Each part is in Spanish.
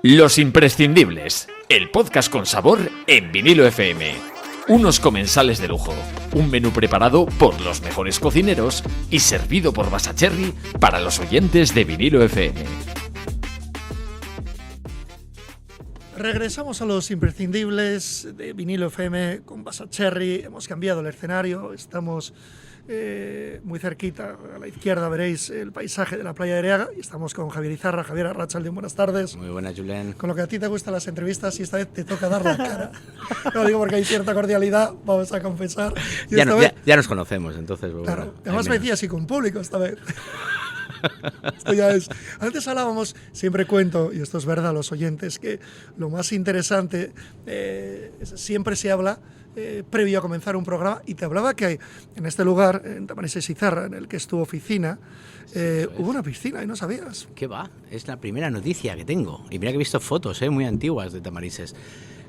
Los Imprescindibles, el podcast con sabor en Vinilo FM. Unos comensales de lujo, un menú preparado por los mejores cocineros y servido por Basacherry para los oyentes de Vinilo FM. Regresamos a Los Imprescindibles de Vinilo FM con Basacherry. Hemos cambiado el escenario, estamos muy cerquita, a la izquierda veréis el paisaje de la playa de Areaga y estamos con Javier Izarra. Javier Arratsaldeon, buenas tardes. Muy buenas, Julen. Con lo que a ti te gustan las entrevistas y esta vez te toca dar la cara. No digo porque hay cierta cordialidad, vamos a confesar. Ya nos conocemos, entonces. Claro, bueno, además me decía así con público esta vez. Esto ya es. Antes hablábamos, siempre cuento, y esto es verdad a los oyentes, que lo más interesante siempre se habla previo a comenzar un programa, y te hablaba que hay, en este lugar, en Tamarises Izarra, en el que es tu oficina, hubo una piscina y no sabías. ¿Qué va? Es la primera noticia que tengo. Y mira que he visto fotos muy antiguas de Tamarises.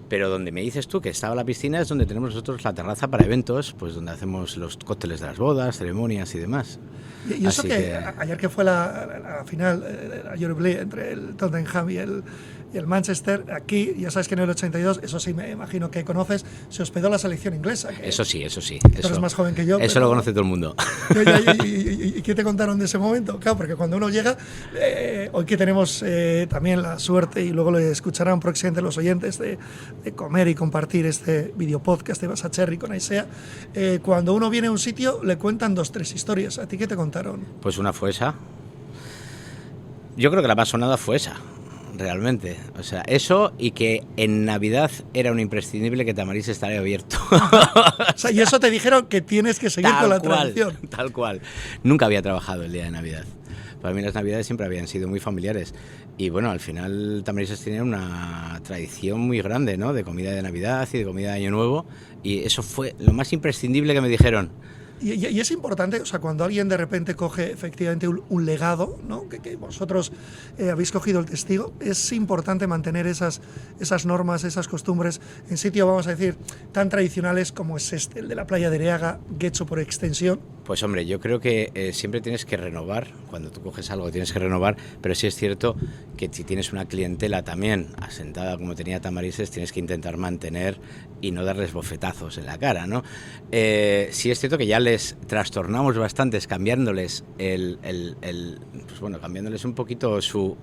Pero donde me dices tú que estaba la piscina es donde tenemos nosotros la terraza para eventos, pues donde hacemos los cócteles de las bodas, ceremonias y demás. Y eso que ayer que fue la final, la Euroleague entre el Tottenham y el Manchester, aquí, ya sabes que en el 82, eso sí me imagino que conoces, se hospedó la selección inglesa. Eso sí. Tú eres más joven que yo. Eso lo conoce todo el mundo. ¿Y qué te contaron de ese momento? Claro, porque cuando uno llega, hoy que tenemos también la suerte, y luego le escucharán próximamente los oyentes, de comer y compartir este videopodcast de Basacherry con Aisea, cuando uno viene a un sitio le cuentan 2-3 historias. ¿A ti qué te contaron? Pues una fue esa. Yo creo que la más sonada fue esa. Realmente, o sea, eso, y que en Navidad era un imprescindible que Tamariz estaría abierto. O sea, y eso te dijeron que tienes que seguir con la tradición. Tal cual. Nunca había trabajado el día de Navidad. Para mí las Navidades siempre habían sido muy familiares. Y bueno, al final Tamariz tiene una tradición muy grande, ¿no? De comida de Navidad y de comida de Año Nuevo. Y eso fue lo más imprescindible que me dijeron. Y es importante, o sea, cuando alguien de repente coge efectivamente un legado, ¿no? que vosotros habéis cogido el testigo, es importante mantener esas normas, esas costumbres en sitio, vamos a decir, tan tradicionales como es el de la playa de Areaga, Getxo por extensión. Pues hombre, yo creo que siempre tienes que renovar, cuando tú coges algo tienes que renovar, pero sí es cierto que si tienes una clientela también asentada como tenía Tamarises, tienes que intentar mantener y no darles bofetazos en la cara, ¿no? Sí es cierto que ya les trastornamos bastantes cambiándoles cambiándoles un poquito su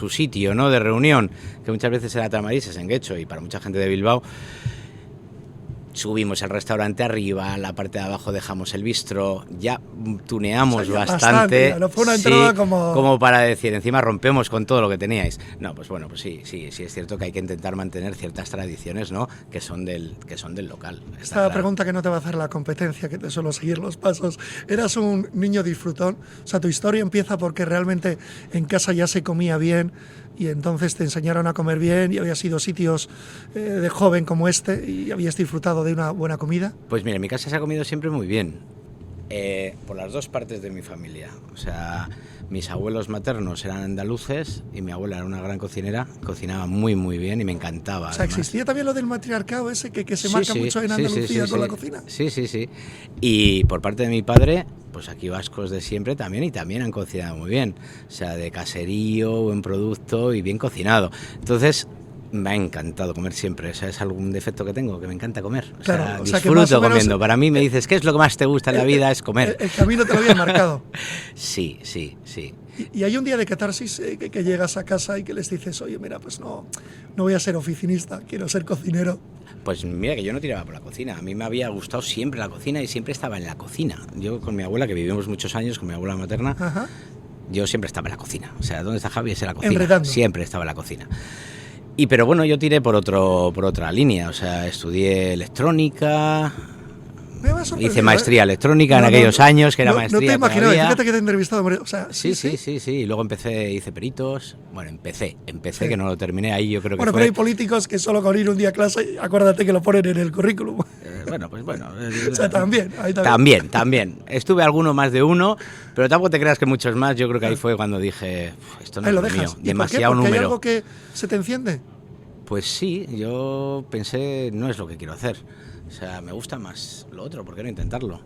sitio, ¿no? De reunión, que muchas veces era Tamarises en Getxo, y para mucha gente de Bilbao. Subimos el restaurante arriba, la parte de abajo dejamos el bistró, ya tuneamos bastante. No fue una entrada como para decir, encima rompemos con todo lo que teníais. No, pues bueno, pues sí es cierto que hay que intentar mantener ciertas tradiciones, ¿no? que son del local. Esta pregunta que no te va a hacer la competencia, que te suelo seguir los pasos. Eras un niño disfrutón, o sea, tu historia empieza porque realmente en casa ya se comía bien, y entonces te enseñaron a comer bien y habías ido a sitios de joven como este y habías disfrutado de una buena comida. Pues mira, en mi casa se ha comido siempre muy bien, por las dos partes de mi familia. O sea, mis abuelos maternos eran andaluces y mi abuela era una gran cocinera, cocinaba muy muy bien y me encantaba. O sea, además, ¿existía también lo del matriarcado ese que se marca mucho en Andalucía con la cocina? Sí. Y por parte de mi padre, pues aquí vascos de siempre también han cocinado muy bien. O sea, de caserío, buen producto y bien cocinado. Entonces, me ha encantado comer siempre. O sea, es algún defecto que tengo, que me encanta comer. Claro, disfruto comiendo. Para mí me dices, ¿qué es lo que más te gusta en la vida? Es comer. El camino te lo había marcado. Sí. Y hay un día de catarsis que llegas a casa y que les dices, oye, mira, pues no voy a ser oficinista, quiero ser cocinero. Pues mira que yo no tiraba por la cocina. A mí me había gustado siempre la cocina y siempre estaba en la cocina. Yo con mi abuela, que vivimos muchos años, con mi abuela materna, Ajá. Yo siempre estaba en la cocina. O sea, ¿dónde está Javi? Es en la cocina. Enredando. Siempre estaba en la cocina. Pero bueno, yo tiré por otra línea. O sea, estudié electrónica. Hice maestría electrónica en aquellos años, que era maestría. No te imaginaba, todavía. Fíjate que te he entrevistado. O sea, sí. Y luego hice peritos. Bueno, empecé, que no lo terminé ahí, yo creo que Bueno, pero hay políticos que solo con ir un día a clase, acuérdate que lo ponen en el currículum. Bueno. O sea, también. También. Estuve alguno más de uno, pero tampoco te creas que muchos más. Yo creo que ahí fue cuando dije, esto no es lo mío. Demasiado número. número. ¿Hay algo que se te enciende? Pues sí, yo pensé, no es lo que quiero hacer. O sea, me gusta más lo otro, ¿por qué no intentarlo?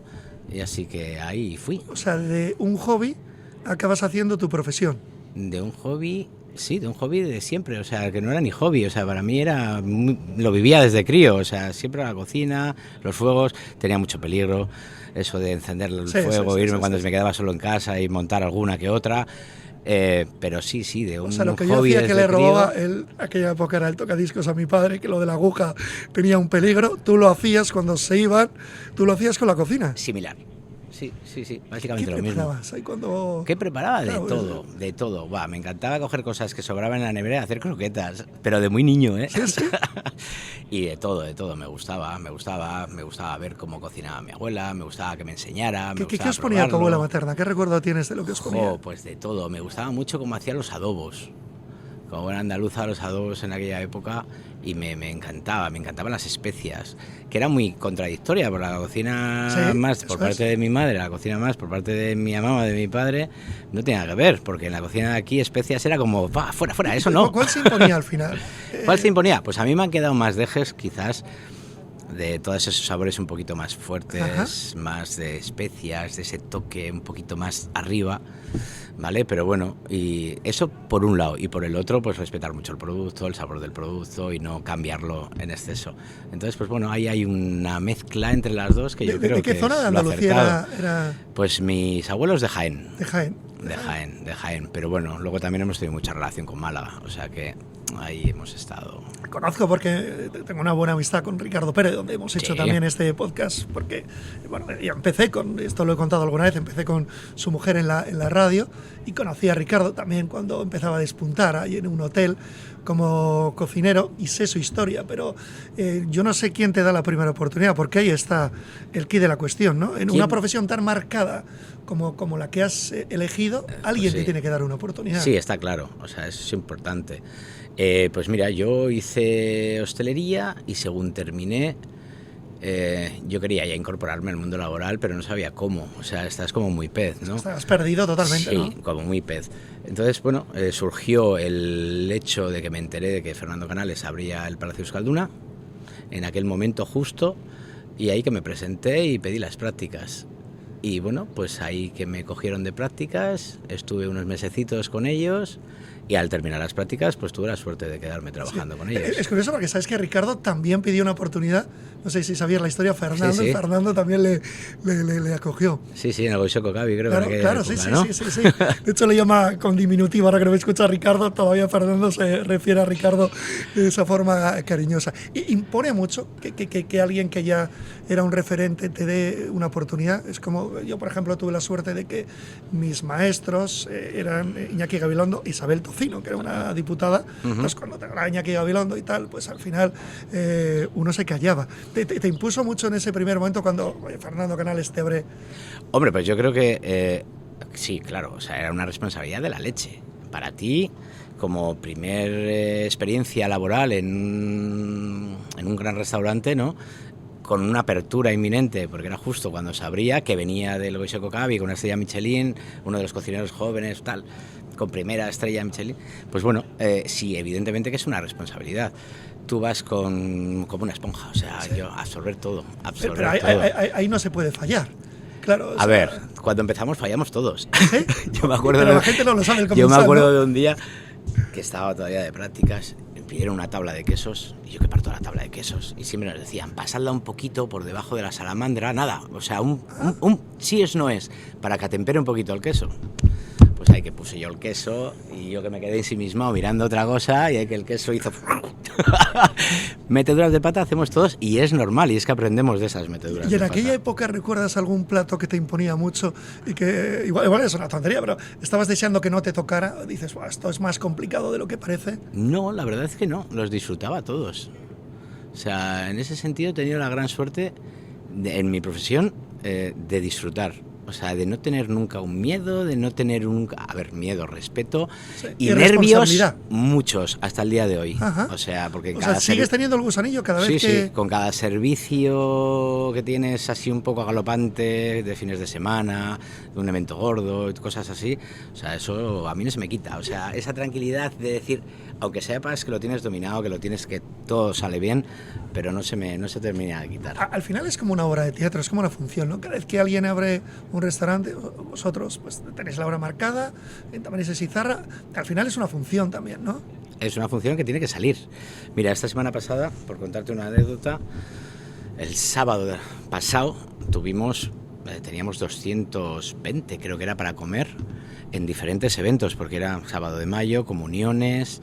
Y así que ahí fui. O sea, de un hobby acabas haciendo tu profesión. De un hobby Sí, de un hobby de siempre, o sea, que no era ni hobby, o sea, para mí lo vivía desde crío, o sea, siempre la cocina, los fuegos, tenía mucho peligro, eso de encender el fuego, irme cuando me quedaba solo en casa y montar alguna que otra, pero sí, de un hobby. O sea, lo que yo hacía que le robaba aquella época era el tocadiscos a mi padre, que lo de la aguja tenía un peligro, tú lo hacías cuando se iban, tú lo hacías con la cocina. Similar. Sí, básicamente lo mismo. ¿Qué preparabas ahí cuando...? ¿Qué preparaba? De todo. Me encantaba coger cosas que sobraban en la nevera y hacer croquetas, pero de muy niño, ¿eh? Sí. Y de todo. Me gustaba ver cómo cocinaba mi abuela, me gustaba que me enseñara, ¿Qué os ponía tu abuela materna? ¿Qué recuerdo tienes de lo que os ponía? Pues de todo. Me gustaba mucho cómo hacía los adobos. Como buena andaluza, los adobos en aquella época, y me encantaban las especias, que era muy contradictoria, por la cocina más por parte de mi madre, la cocina más por parte de mi mamá, de mi padre, no tenía nada que ver, porque en la cocina de aquí especias era como, fuera, eso no. ¿Cuál se imponía al final? ¿Cuál se imponía? Pues a mí me han quedado más dejes, quizás, de todos esos sabores un poquito más fuertes, más de especias, de ese toque un poquito más arriba, ¿vale? Pero bueno, y eso por un lado, y por el otro, pues respetar mucho el producto, el sabor del producto y no cambiarlo en exceso. Entonces, pues bueno, ahí hay una mezcla entre las dos que yo creo que ¿De qué zona de Andalucía era? Pues mis abuelos de Jaén. De Jaén. De Jaén, pero bueno, luego también hemos tenido mucha relación con Málaga, o sea que ahí hemos estado. Conozco porque tengo una buena amistad con Ricardo Pérez, donde hemos hecho también este podcast, porque bueno, ya empecé con, esto lo he contado alguna vez, empecé con su mujer en la radio y conocí a Ricardo también cuando empezaba a despuntar ahí en un hotel como cocinero y sé su historia, pero yo no sé quién te da la primera oportunidad, porque ahí está el quid de la cuestión, ¿no? En una profesión tan marcada como la que has elegido, alguien te tiene que dar una oportunidad. Sí, está claro, o sea, eso es importante. Pues mira, yo hice hostelería y según terminé, yo quería ya incorporarme al mundo laboral, pero no sabía cómo, o sea, estás como muy pez, ¿no? Estás perdido totalmente, sí, ¿no? Sí, como muy pez. Entonces, bueno, surgió el hecho de que me enteré de que Fernando Canales abría el Palacio Euskalduna, en aquel momento justo, y ahí que me presenté y pedí las prácticas. Y bueno, pues ahí que me cogieron de prácticas, estuve unos mesecitos con ellos y al terminar las prácticas pues tuve la suerte de quedarme trabajando con ellos. Es curioso porque sabes que Ricardo también pidió una oportunidad, no sé si sabías la historia, Fernando, sí. Y Fernando también le acogió. Sí, en el Goisoko Cavi creo claro, que claro, época, sí, ¿no? sí. De hecho le llama con diminutivo, ahora que no me escucha Ricardo, todavía Fernando se refiere a Ricardo de esa forma cariñosa. Y impone mucho que alguien que ya era un referente te dé una oportunidad. Es como, yo por ejemplo tuve la suerte de que mis maestros eran Iñaki Gabilondo, Isabel Tocino, que era una diputada, pues cuando te hablaba Iñaki Gabilondo y tal, pues al final uno se callaba. ¿Te impuso mucho en ese primer momento cuando Fernando Canales te abre? Hombre, pues yo creo que sí, claro, o sea, era una responsabilidad de la leche. Para ti, como primer experiencia laboral en un gran restaurante, ¿no? Con una apertura inminente, porque era justo cuando se abría, que venía del Goisoko Cavi con una estrella Michelin, uno de los cocineros jóvenes, tal, con primera estrella Michelin, pues bueno, sí, evidentemente que es una responsabilidad. Tú vas como una esponja, o sea, yo absorber todo. Pero ahí no se puede fallar. Claro, a ver, cuando empezamos fallamos todos. ¿Sí? Yo me acuerdo. Pero la gente no lo sabe el comensal, yo me acuerdo ¿no? de un día que estaba todavía de prácticas, me pidieron una tabla de quesos y yo que parto la tabla de quesos y siempre nos decían, pasadla un poquito por debajo de la salamandra, nada, o sea, un sí es no es, para que atempere un poquito el queso. Pues ahí que puse yo el queso y yo que me quedé ensimismado mirando otra cosa y ahí que el queso hizo meteduras de pata hacemos todos y es normal y es que aprendemos de esas meteduras. ¿Y en de aquella pata. época recuerdas algún plato que te imponía mucho y que igual es una tontería, pero estabas deseando que no te tocara? Dices, esto es más complicado de lo que parece. No, la verdad es que no, los disfrutaba todos. O sea, en ese sentido he tenido la gran suerte en mi profesión de disfrutar. O sea, de no tener nunca un miedo, de no tener miedo, respeto y nervios muchos hasta el día de hoy. Ajá. O sea, porque ¿sigues teniendo el gusanillo cada vez que...? Sí, con cada servicio que tienes así un poco galopante de fines de semana, de un evento gordo, cosas así, o sea, eso a mí no se me quita. O sea, esa tranquilidad de decir, aunque sepas que lo tienes dominado, que todo sale bien, pero no se termina de quitar. Al final es como una obra de teatro, es como una función, ¿no? Cada vez que alguien abre un restaurante, vosotros pues tenéis la hora marcada, en Tamarises y Zarra, al final es una función también, ¿no? Es una función que tiene que salir. Mira, esta semana pasada, por contarte una anécdota, el sábado pasado teníamos 220, creo que era, para comer en diferentes eventos, porque era sábado de mayo, comuniones,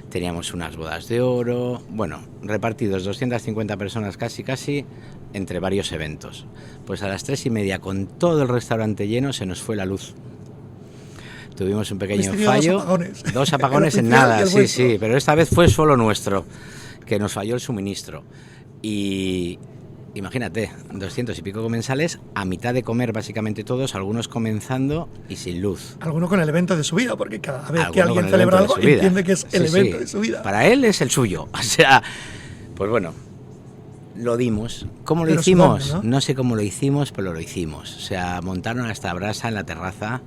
teníamos unas bodas de oro, bueno, repartidos 250 personas casi, entre varios eventos. Pues a las 3:30, con todo el restaurante lleno, se nos fue la luz. Tuvimos un pequeño fallo. Dos apagones en nada, sí, pero esta vez fue solo nuestro, que nos falló el suministro. Y imagínate, 200 y pico comensales, a mitad de comer básicamente todos, algunos comenzando y sin luz. Alguno con el evento de su vida, porque cada vez que alguien celebra algo entiende que es el evento de su vida. Para él es el suyo. O sea, pues bueno, lo dimos. ¿Cómo lo hicimos? Sudando, ¿no? No sé cómo lo hicimos, pero lo hicimos. O sea, montaron hasta brasa en la terraza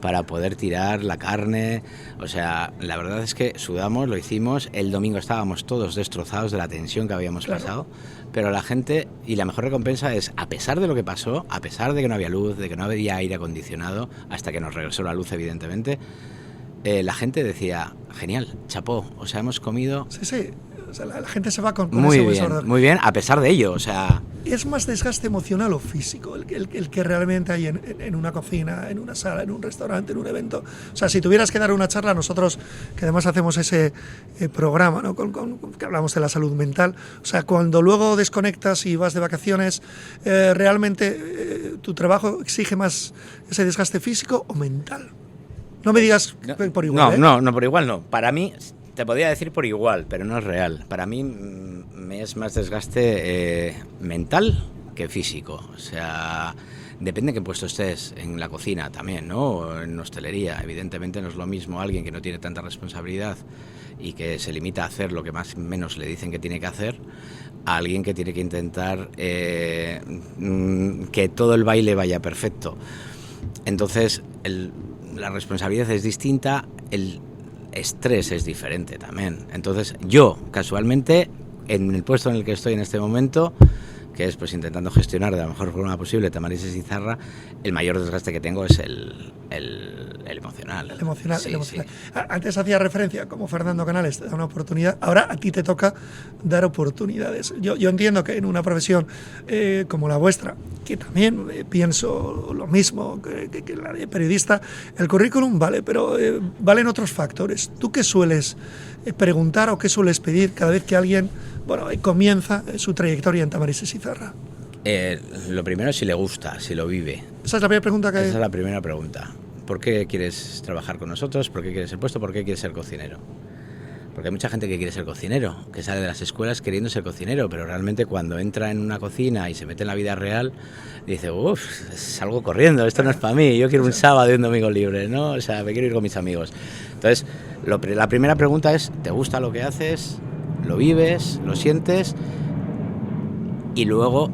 para poder tirar la carne. O sea, la verdad es que sudamos, lo hicimos. El domingo estábamos todos destrozados de la tensión que habíamos pasado. Pero la gente, y la mejor recompensa es, a pesar de lo que pasó, a pesar de que no había luz, de que no había aire acondicionado, hasta que nos regresó la luz, evidentemente, la gente decía, genial, chapó, o sea, hemos comido... Sí. O sea, la gente se va con muy bien, muy bien, a pesar de ello, o sea... ¿Es más desgaste emocional o físico el que realmente hay en una cocina, en una sala, en un restaurante, en un evento? O sea, si tuvieras que dar una charla, nosotros, que además hacemos ese programa, ¿no? Que hablamos de la salud mental, o sea, cuando luego desconectas y vas de vacaciones, ¿realmente tu trabajo exige más ese desgaste físico o mental? No me digas por igual. No, por igual no. Para mí... Te podría decir por igual, pero no es real. Para mí me es más desgaste mental que físico. O sea, depende de qué puesto estés, en la cocina también, ¿no? O en hostelería. Evidentemente no es lo mismo alguien que no tiene tanta responsabilidad y que se limita a hacer lo que más o menos le dicen que tiene que hacer, a alguien que tiene que intentar que todo el baile vaya perfecto. Entonces, la responsabilidad es distinta, el estrés es diferente también. Entonces yo, casualmente, en el puesto en el que estoy en este momento, que es pues intentando gestionar de la mejor forma posible Tamarises y Zarra, el mayor desgaste que tengo es el emocional. El emocional, sí, el emocional. Sí. Antes hacía referencia como Fernando Canales te da una oportunidad, ahora a ti te toca dar oportunidades. Yo entiendo que en una profesión como la vuestra, que también pienso lo mismo que la de periodista, el currículum vale, pero valen otros factores. ¿Tú qué sueles preguntar o qué sueles pedir cada vez que alguien comienza su trayectoria en Tamarises y Zarra? Lo primero es si le gusta, si lo vive. Esa es la primera pregunta que... Esa es la primera pregunta. ¿Por qué quieres trabajar con nosotros? ¿Por qué quieres el puesto? ¿Por qué quieres ser cocinero? Porque hay mucha gente que quiere ser cocinero, que sale de las escuelas queriendo ser cocinero, pero realmente cuando entra en una cocina y se mete en la vida real, dice, uff, salgo corriendo, esto no es para mí, yo quiero un sábado y un domingo libre, ¿no? O sea, me quiero ir con mis amigos. Entonces, la primera pregunta es, ¿te gusta lo que haces? ¿Lo vives? ¿Lo sientes? Y luego,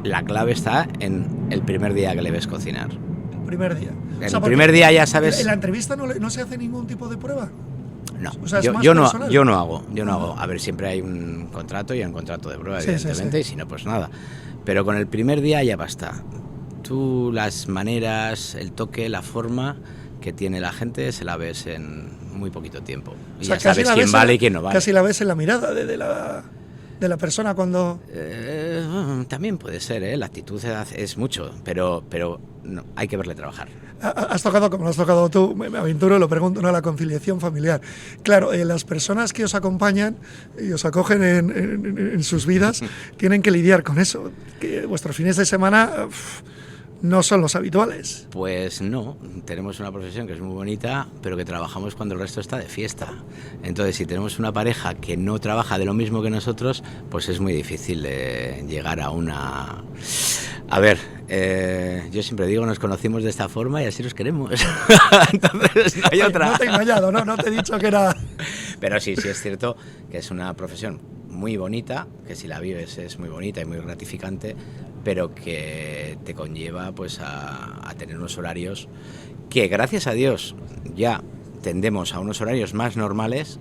la clave está en el primer día que le ves cocinar. El primer día. El primer día ya sabes... ¿En la entrevista no se hace ningún tipo de prueba? No, o sea, yo no hago. A ver, siempre hay un contrato y un contrato de prueba, evidentemente, y si no, pues nada. Pero con el primer día ya basta. Tú las maneras, el toque, la forma que tiene la gente se la ves en muy poquito tiempo. Y ya sabes quién vale y quién no vale. Casi la ves en la mirada de la persona cuando... También puede ser, la actitud es mucho, pero no, hay que verle trabajar. Has tocado, como lo has tocado tú, me aventuro, lo pregunto, ¿no? La conciliación familiar. Claro, las personas que os acompañan y os acogen en sus vidas tienen que lidiar con eso, que vuestros fines de semana no son los habituales. Pues no, tenemos una profesión que es muy bonita, pero que trabajamos cuando el resto está de fiesta. Entonces, si tenemos una pareja que no trabaja de lo mismo que nosotros, pues es muy difícil llegar a una... A ver, yo siempre digo, nos conocimos de esta forma y así nos queremos. Entonces no hay otra. No te he engañado, no te he dicho que era... Pero sí es cierto que es una profesión muy bonita, que si la vives es muy bonita y muy gratificante, pero que te conlleva pues a tener unos horarios que, gracias a Dios, ya tendemos a unos horarios más normales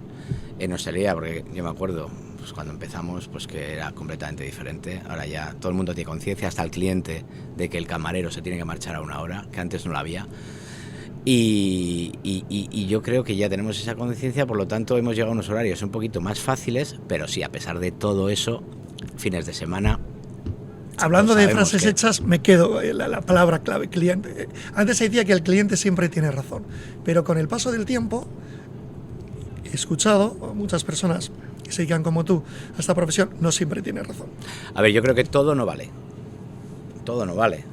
en hostelería, porque yo me acuerdo, pues cuando empezamos, pues que era completamente diferente. Ahora ya todo el mundo tiene conciencia, hasta el cliente, de que el camarero se tiene que marchar a una hora, que antes no la había. Y yo creo que ya tenemos esa conciencia, por lo tanto hemos llegado a unos horarios un poquito más fáciles, pero sí, a pesar de todo eso, fines de semana... Hablando de frases hechas, me quedo la palabra clave, cliente. Antes se decía que el cliente siempre tiene razón, pero con el paso del tiempo he escuchado a muchas personas que se dedican como tú a esta profesión, no siempre tiene razón. A ver, yo creo que todo no vale. Todo no vale.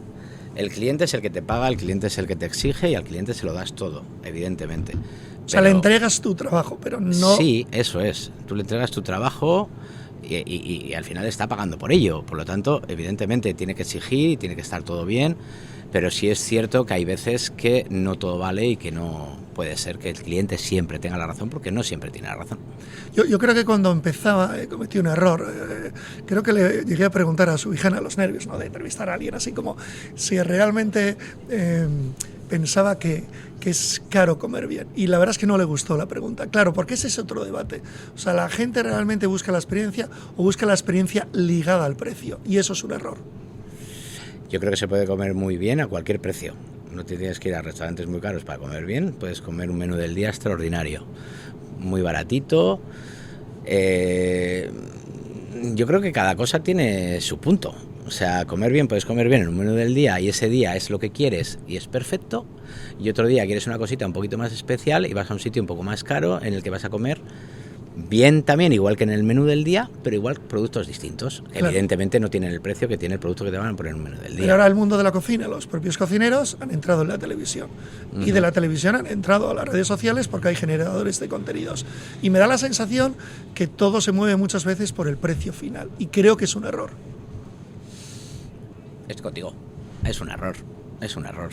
El cliente es el que te paga, el cliente es el que te exige y al cliente se lo das todo, evidentemente. O sea, le entregas tu trabajo, pero no... Sí, eso es. Tú le entregas tu trabajo y al final está pagando por ello. Por lo tanto, evidentemente tiene que exigir y tiene que estar todo bien, pero sí es cierto que hay veces que no todo vale y que no puede ser que el cliente siempre tenga la razón, porque no siempre tiene la razón. Yo creo que cuando empezaba cometí un error. Creo que le llegué a preguntar a su hija a los nervios, ¿no?, de entrevistar a alguien así como si realmente pensaba que es caro comer bien. Y la verdad es que no le gustó la pregunta. Claro, porque ese es otro debate. O sea, ¿la gente realmente busca la experiencia o busca la experiencia ligada al precio? Y eso es un error. Yo creo que se puede comer muy bien a cualquier precio. No te tienes que ir a restaurantes muy caros para comer bien. Puedes comer un menú del día extraordinario, muy baratito. Yo creo que cada cosa tiene su punto. O sea, comer bien, puedes comer bien en un menú del día y ese día es lo que quieres y es perfecto. Y otro día quieres una cosita un poquito más especial y vas a un sitio un poco más caro en el que vas a comer bien también, igual que en el menú del día, pero igual productos distintos, que claro, evidentemente no tienen el precio que tiene el producto que te van a poner en un menú del día. Pero ahora el mundo de la cocina, los propios cocineros han entrado en la televisión. Y de la televisión han entrado a las redes sociales porque hay generadores de contenidos. Y me da la sensación que todo se mueve muchas veces por el precio final. Y creo que es un error. Estoy contigo. Es un error. Es un error.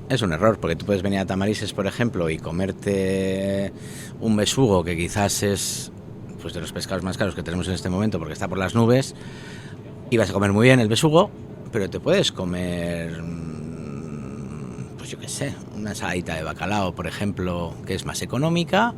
Es un error, porque tú puedes venir a Tamarises, por ejemplo, y comerte un besugo que quizás es pues de los pescados más caros que tenemos en este momento porque está por las nubes, y vas a comer muy bien el besugo, pero te puedes comer, pues yo qué sé, una ensaladita de bacalao, por ejemplo, que es más económica,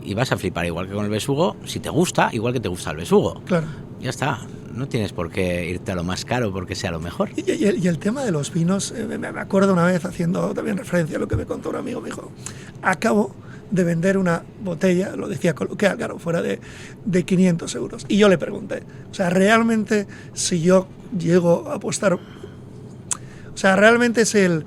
y vas a flipar igual que con el besugo, si te gusta, igual que te gusta el besugo. Claro. Ya está. No tienes por qué irte a lo más caro porque sea lo mejor. Y el tema de los vinos, me acuerdo una vez, haciendo también referencia a lo que me contó un amigo, me dijo, acabo de vender una botella, lo decía coloquial, claro, fuera de 500 euros. Y yo le pregunté, o sea, realmente si yo llego a apostar, o sea, realmente es el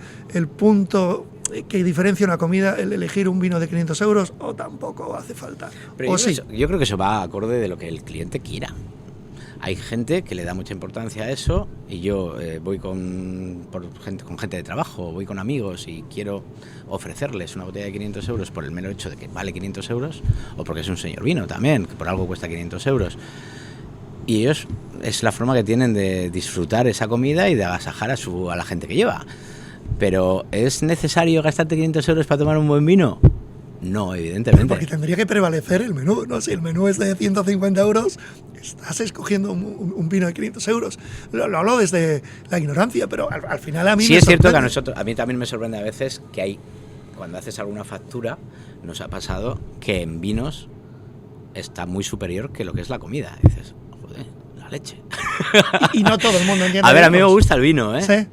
punto que diferencia una comida el elegir un vino de 500 euros o tampoco hace falta. Pero yo creo que eso va acorde de lo que el cliente quiera. Hay gente que le da mucha importancia a eso y yo voy con gente de trabajo, voy con amigos y quiero ofrecerles una botella de 500 euros por el mero hecho de que vale 500 euros o porque es un señor vino también, que por algo cuesta 500 euros. Y ellos es la forma que tienen de disfrutar esa comida y de agasajar a la gente que lleva. Pero ¿es necesario gastarte 500 euros para tomar un buen vino? No, evidentemente. Porque tendría que prevalecer el menú, ¿no? Si el menú es de 150 euros, estás escogiendo un vino de 500 euros. Lo hablo desde la ignorancia, pero al final a mí sí me es cierto sorprende. que a mí también me sorprende a veces que hay, cuando haces alguna factura, nos ha pasado que en vinos está muy superior que lo que es la comida. Y dices, joder, la leche. Y no todo el mundo entiende. A ver, a mí me gusta el vino, ¿eh? Sí.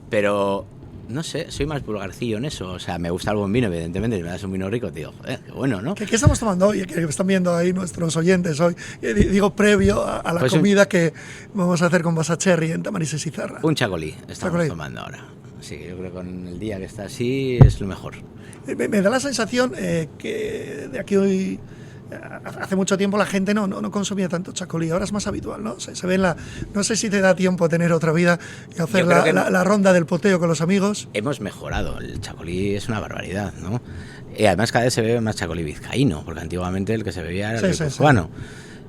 Pero... no sé, soy más vulgarcillo en eso. O sea, me gusta el buen vino, evidentemente. Si me das un vino rico, tío, qué bueno, ¿no? ¿Qué estamos tomando hoy? Que están viendo ahí nuestros oyentes hoy. Digo, previo a la comida que vamos a hacer con Basacherry en Tamarises y Zarra. Un chacolí estamos tomando ahora. Sí, yo creo que con el día que está así es lo mejor. Me da la sensación que de aquí hoy... Hace mucho tiempo la gente no consumía tanto chacolí, ahora es más habitual, ¿no? Se ve no sé si te da tiempo a tener otra vida y hacer la ronda del poteo con los amigos. Hemos mejorado, el chacolí es una barbaridad, ¿no? Y además cada vez se bebe más chacolí vizcaíno, porque antiguamente el que se bebía era el cubano.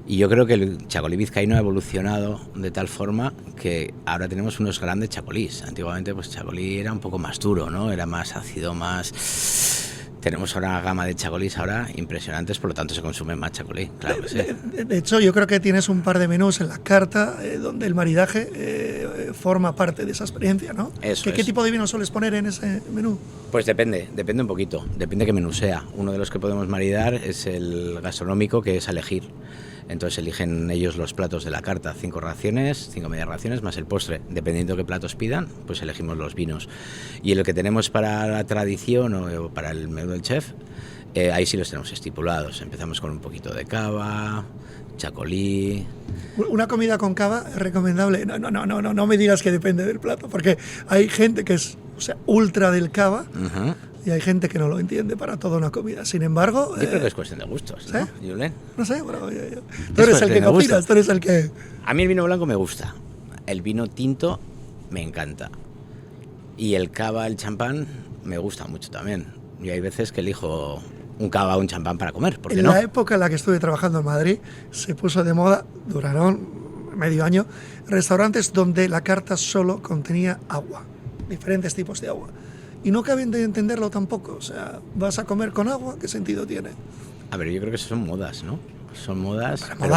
Y yo creo que el chacolí vizcaíno ha evolucionado de tal forma que ahora tenemos unos grandes chacolís. Antiguamente pues chacolí era un poco más duro, ¿no? Era más ácido, más... Tenemos ahora una gama de chacolís ahora impresionantes, por lo tanto se consume más chacolí, claro que sí. De hecho, yo creo que tienes un par de menús en la carta donde el maridaje forma parte de esa experiencia, ¿no? ¿Qué tipo de vino sueles poner en ese menú? Pues depende un poquito, depende qué menú sea. Uno de los que podemos maridar es el gastronómico, que es a elegir. Entonces eligen ellos los platos de la carta, 5 raciones, 5 medias raciones, más el postre. Dependiendo de qué platos pidan, pues elegimos los vinos. Y el que tenemos para la tradición o para el menú del chef, ahí sí los tenemos estipulados. Empezamos con un poquito de cava, chacolí. Una comida con cava es recomendable. No me digas que depende del plato, porque hay gente que es, ultra del cava. Uh-huh. Y hay gente que no lo entiende para toda una comida. Sin embargo... Yo creo que es cuestión de gustos, ¿no, Julen? No sé, bueno, tú eres el que cocinas, tú eres el que... A mí el vino blanco me gusta. El vino tinto me encanta. Y el cava, el champán, me gusta mucho también. Y hay veces que elijo un cava o un champán para comer, ¿por qué no? En la época en la que estuve trabajando en Madrid, se puso de moda, duraron medio año, restaurantes donde la carta solo contenía agua, diferentes tipos de agua. Y no caben de entenderlo tampoco. O sea, ¿vas a comer con agua? ¿Qué sentido tiene? A ver, yo creo que son modas, ¿no? Son modas, pero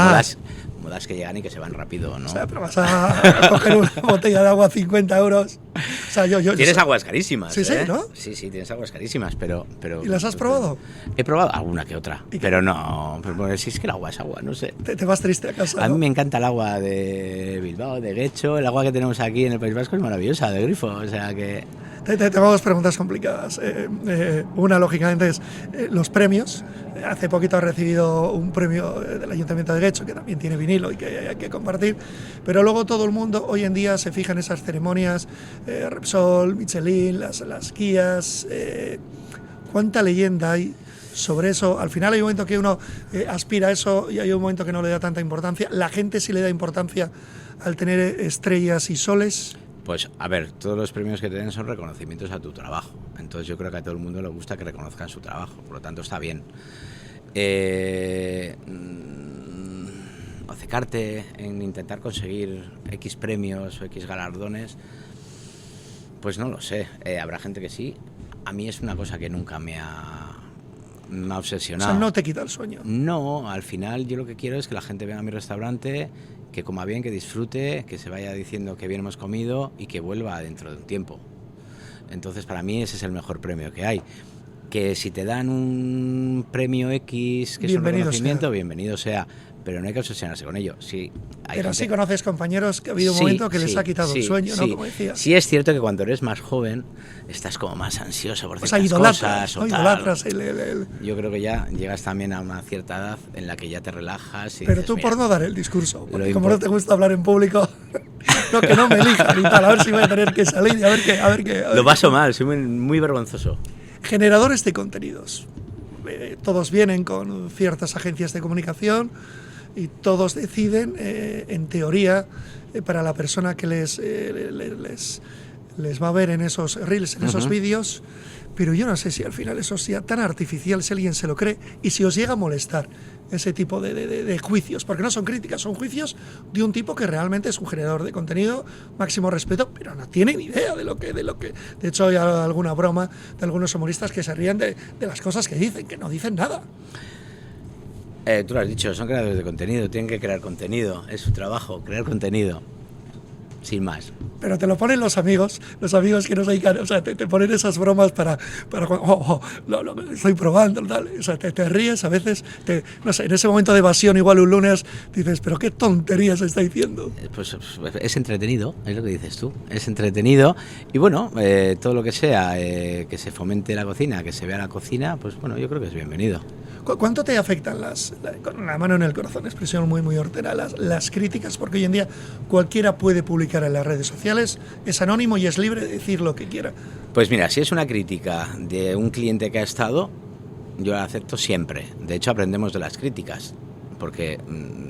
modas que llegan y que se van rápido, ¿no? O sea, pero vas a coger una botella de agua a 50 euros. O sea, tienes aguas carísimas, Sí, ¿no? Sí, tienes aguas carísimas, pero... ¿Y las has probado? He probado alguna que otra, pero no... Pero si es que el agua es agua, no sé. Te vas triste a casa, A ¿no? mí me encanta el agua de Bilbao, de Guecho. El agua que tenemos aquí en el País Vasco es maravillosa, de grifo, o sea que... Tengo dos preguntas complicadas. Una, lógicamente, es los premios. Hace poquito he recibido un premio del Ayuntamiento de Guecho, que también tiene vinilo y que hay que compartir. Pero luego todo el mundo hoy en día se fija en esas ceremonias, Repsol, Michelin, las guías. ¿Cuánta leyenda hay sobre eso? Al final hay un momento que uno aspira a eso y hay un momento que no le da tanta importancia. ¿La gente sí le da importancia al tener estrellas y soles? Pues, a ver, todos los premios que te den son reconocimientos a tu trabajo. Entonces yo creo que a todo el mundo le gusta que reconozcan su trabajo, por lo tanto está bien. Obcecarte en intentar conseguir X premios o X galardones, pues no lo sé. Habrá gente que sí. A mí es una cosa que nunca me ha obsesionado. O sea, no te quita el sueño. No, al final yo lo que quiero es que la gente venga a mi restaurante, que coma bien, que disfrute, que se vaya diciendo que bien hemos comido y que vuelva dentro de un tiempo. Entonces, para mí ese es el mejor premio que hay. Que si te dan un premio X, que es un reconocimiento, bienvenido sea. Pero no hay que obsesionarse con ello. Sí, pero sí conoces compañeros que ha habido un momento que les ha quitado el sueño, ¿no? Como decías. Sí, es cierto que cuando eres más joven estás como más ansioso por ciertas cosas. Idolatras Yo creo que ya llegas también a una cierta edad en la que ya te relajas. Y pero dices, tú por no dar el discurso, porque como no te gusta hablar en público, no, que no me elijan y tal, a ver si voy a tener que salir y a ver qué. Lo paso mal, soy muy vergonzoso. Generadores de contenidos. Todos vienen con ciertas agencias de comunicación y todos deciden, en teoría, para la persona que les va a ver en esos reels, en esos vídeos, pero yo no sé si al final eso sea tan artificial, si alguien se lo cree y si os llega a molestar ese tipo de juicios, porque no son críticas, son juicios de un tipo que realmente es un generador de contenido, máximo respeto, pero no tiene ni idea de lo que de hecho hay alguna broma de algunos humoristas que se ríen de las cosas que dicen, que no dicen nada. Tú lo has dicho, son creadores de contenido, tienen que crear contenido, es su trabajo, crear contenido, sin más. Pero te lo ponen los amigos que no se dedican, o sea, te ponen esas bromas para lo estoy probando, tal, o sea, te ríes a veces, no sé, en ese momento de evasión, igual un lunes, dices, pero qué tonterías está diciendo. Pues es entretenido, es lo que dices tú, es entretenido, y bueno, todo lo que sea, que se fomente la cocina, que se vea la cocina, pues bueno, yo creo que es bienvenido. ¿Cuánto te afectan con la mano en el corazón, expresión muy hortera, las críticas? Porque hoy en día cualquiera puede publicar en las redes sociales, es anónimo y es libre de decir lo que quiera. Pues mira, si es una crítica de un cliente que ha estado, yo la acepto siempre. De hecho, aprendemos de las críticas, porque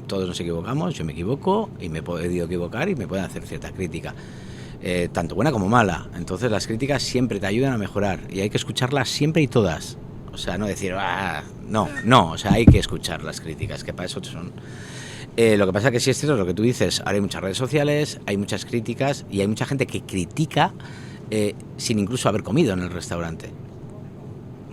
todos nos equivocamos, yo me equivoco y me he podido equivocar y me pueden hacer cierta crítica. Tanto buena como mala. Entonces las críticas siempre te ayudan a mejorar y hay que escucharlas siempre y todas. O sea, no decir, no, o sea, hay que escuchar las críticas, que para eso son. Lo que pasa es que sí es cierto lo que tú dices, ahora hay muchas redes sociales, hay muchas críticas y hay mucha gente que critica sin incluso haber comido en el restaurante.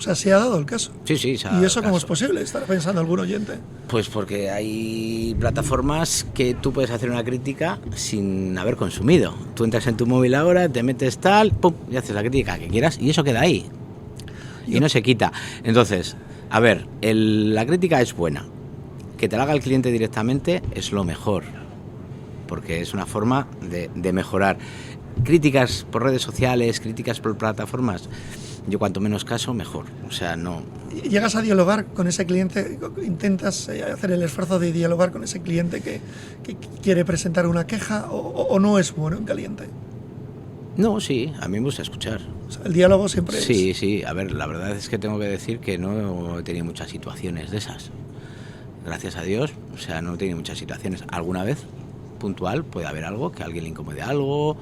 O sea, se ha dado el caso. Sí, se ha ¿Y dado eso el cómo es caso. posible? Estará pensando algún oyente. Pues porque hay plataformas que tú puedes hacer una crítica sin haber consumido. Tú entras en tu móvil ahora, te metes tal, pum, y haces la crítica que quieras y eso queda ahí. Y no se quita. Entonces, a ver, la crítica es buena. Que te la haga el cliente directamente es lo mejor, porque es una forma de mejorar. Críticas por redes sociales, críticas por plataformas, yo cuanto menos caso, mejor. O sea, no... ¿Llegas a dialogar con ese cliente? ¿Intentas hacer el esfuerzo de dialogar con ese cliente que quiere presentar una queja o no es bueno en caliente? No, sí, a mí me gusta escuchar. O sea, el diálogo siempre es... Sí, a ver, la verdad es que tengo que decir que no he tenido muchas situaciones de esas. Gracias a Dios, o sea, no he tenido muchas situaciones. Alguna vez, puntual, puede haber algo, que a alguien le incomode algo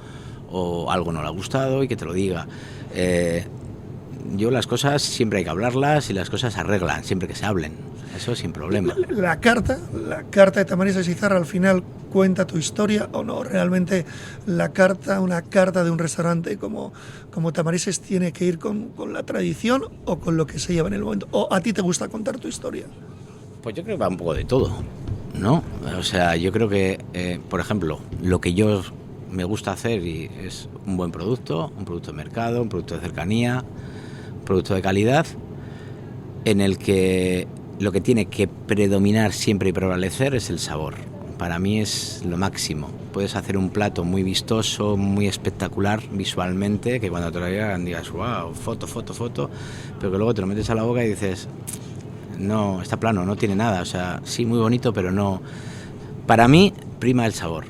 o algo no le ha gustado y que te lo diga. Yo las cosas siempre hay que hablarlas y las cosas se arreglan, siempre que se hablen. Eso sin problema. La carta de Tamarises Izarra al final cuenta tu historia o no. Realmente una carta de un restaurante como Tamarises tiene que ir con la tradición o con lo que se lleva en el momento. ¿O a ti te gusta contar tu historia? Pues yo creo que va un poco de todo, ¿no? O sea, yo creo que, por ejemplo, lo que yo me gusta hacer y es un buen producto, un producto de mercado, un producto de cercanía, un producto de calidad, en el que lo que tiene que predominar siempre y prevalecer es el sabor. Para mí es lo máximo. Puedes hacer un plato muy vistoso, muy espectacular visualmente, que cuando te lo vean digas, wow, foto, pero que luego te lo metes a la boca y dices, no, está plano, no tiene nada. O sea, sí, muy bonito, pero no. Para mí prima el sabor.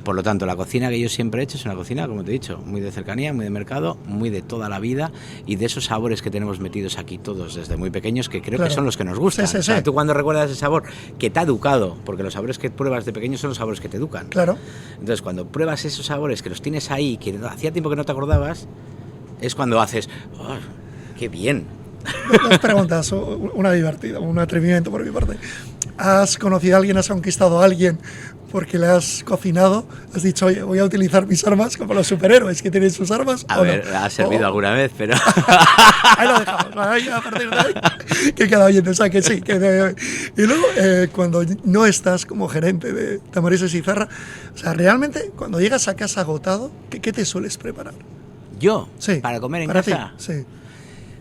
Por lo tanto, la cocina que yo siempre he hecho es una cocina, como te he dicho, muy de cercanía, muy de mercado, muy de toda la vida y de esos sabores que tenemos metidos aquí todos desde muy pequeños, que creo que son los que nos gustan. Sí. O sea, tú cuando recuerdas ese sabor que te ha educado, porque los sabores que pruebas de pequeño son los sabores que te educan. Claro. Entonces, cuando pruebas esos sabores que los tienes ahí, que hacía tiempo que no te acordabas, es cuando haces, ¡oh, qué bien! Dos preguntas, una divertida, un atrevimiento por mi parte. ¿Has conocido a alguien, has conquistado a alguien porque le has cocinado? ¿Has dicho, oye, voy a utilizar mis armas como los superhéroes que tienen sus armas? A ver, ha servido alguna vez, pero... Ahí lo dejamos, ahí a partir de ahí, que queda bien, o sea, que sí. Y luego, cuando no estás como gerente de Tamarises Izarra, o sea, realmente, cuando llegas a casa agotado, ¿qué te sueles preparar? ¿Yo? Sí. ¿Para comer en para casa? Ti, sí.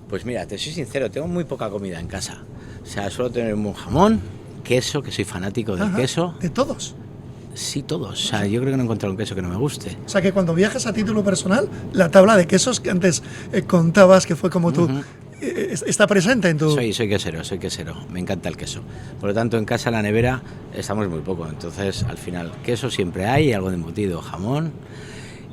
Pues mira, te soy sincero, tengo muy poca comida en casa. O sea, suelo tener un buen jamón, queso, que soy fanático del queso. ¿De todos? Sí, todos. O sea, yo creo que no he encontrado un queso que no me guste. O sea, que cuando viajas a título personal, la tabla de quesos que antes contabas, que fue como tú, está presente en tu... Soy quesero. Me encanta el queso. Por lo tanto, en casa, en la nevera, estamos muy poco. Entonces, al final, queso siempre hay, algo de embutido, jamón.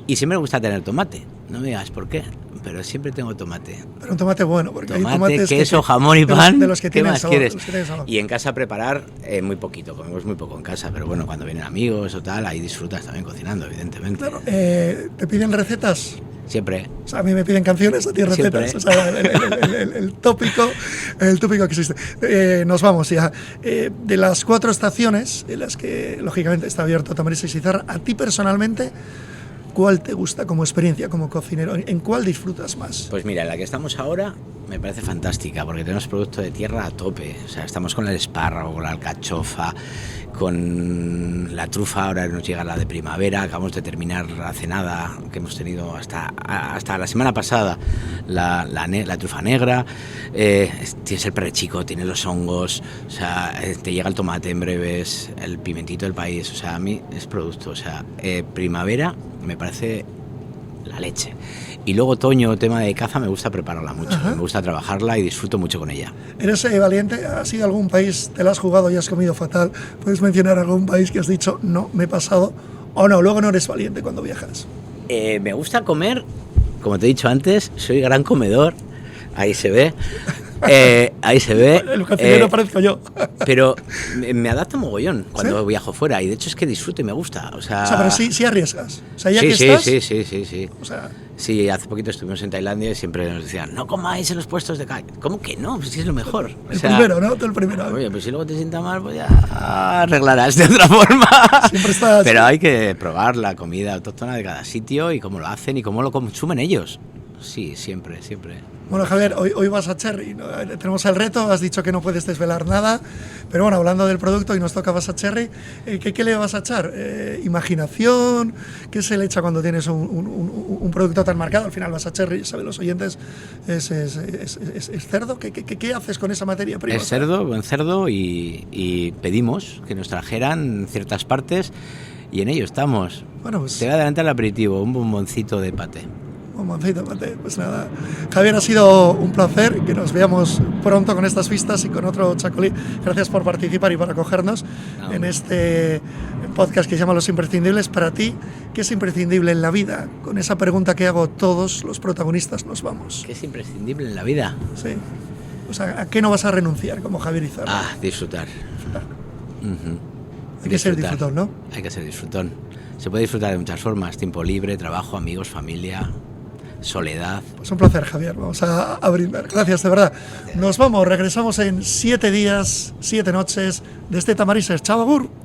Y siempre me gusta tener tomate. No me digas por qué, pero siempre tengo tomate. Pero un tomate bueno, porque hay tomate, tomates queso, jamón y pan. De los que ¿Qué tienen más sabor, quieres? los que tienen sabor. Y en casa preparar muy poquito, comemos muy poco en casa, pero bueno, cuando vienen amigos o tal, ahí disfrutas también cocinando, evidentemente. Claro, ¿te piden recetas? Siempre. O sea, a mí me piden canciones, a ti recetas. Siempre. O sea, el tópico que existe. Nos vamos ya. De las 4 estaciones en las que, lógicamente, está abierto Tamarises Izarra, a ti personalmente, ¿cuál te gusta como experiencia, como cocinero? ¿En cuál disfrutas más? Pues mira, en la que estamos ahora me parece fantástica, porque tenemos producto de tierra a tope. O sea, estamos con el espárrago, con la alcachofa, con la trufa, ahora nos llega la de primavera, acabamos de terminar hace nada, que hemos tenido hasta la semana pasada, la trufa negra, tienes el perrechico, tienes los hongos, o sea, te llega el tomate en breves, el pimentito del país, o sea, a mí es producto, o sea, primavera me parece la leche. Y luego otoño, tema de caza, me gusta prepararla mucho, me gusta trabajarla y disfruto mucho con ella. ¿Eres valiente? ¿Has ido a algún país, te la has jugado y has comido fatal? ¿Puedes mencionar algún país que has dicho, no, me he pasado? ¿O no, luego no eres valiente cuando viajas? Me gusta comer, como te he dicho antes, soy gran comedor, ahí se ve. Ahí se ve. El cocinero parezco yo. Pero me adapto mogollón cuando ¿Sí? viajo fuera y de hecho es que disfruto y me gusta. O sea, pero sí arriesgas. O sea, ya sí, que sí, estás... sí. O sea, sí, hace poquito estuvimos en Tailandia y siempre nos decían, no comáis en los puestos de calle. ¿Cómo que no? Pues sí es lo mejor. el primero, ¿no? Tú el primero. Oye, pues si luego te sienta mal, pues ya arreglarás de otra forma. Siempre estás... Pero hay que probar la comida autóctona de cada sitio y cómo lo hacen y cómo lo consumen ellos. Sí, siempre. Bueno, Javier, hoy vas a Cherry, ¿no? Tenemos el reto, has dicho que no puedes desvelar nada, pero bueno, hablando del producto y nos toca Vas a Cherry, ¿qué le vas a echar? ¿Imaginación? ¿Qué se le echa cuando tienes un producto tan marcado? Al final Vas a Cherry, saben los oyentes, es cerdo. ¿Qué haces con esa materia prima? Es cerdo, buen cerdo, y pedimos que nos trajeran ciertas partes y en ello estamos. Bueno, pues, te voy a adelantar el aperitivo, un bomboncito de paté. Bomboncito, Mate. Pues nada, Javier, ha sido un placer que nos veamos pronto con estas vistas y con otro Chacolí. Gracias por participar y por acogernos en este podcast que se llama Los Imprescindibles. Para ti, ¿qué es imprescindible en la vida? Con esa pregunta que hago todos los protagonistas nos vamos. ¿Qué es imprescindible en la vida? Sí. O sea, ¿a qué no vas a renunciar como Javier Izarra? Disfrutar. Hay que ser disfrutón, ¿no? Hay que ser disfrutón. Se puede disfrutar de muchas formas: tiempo libre, trabajo, amigos, familia, soledad. Pues un placer, Javier. Vamos a brindar. Gracias, de verdad. Nos vamos, regresamos en 7 días, 7 noches desde Tamarises. Chao, agur.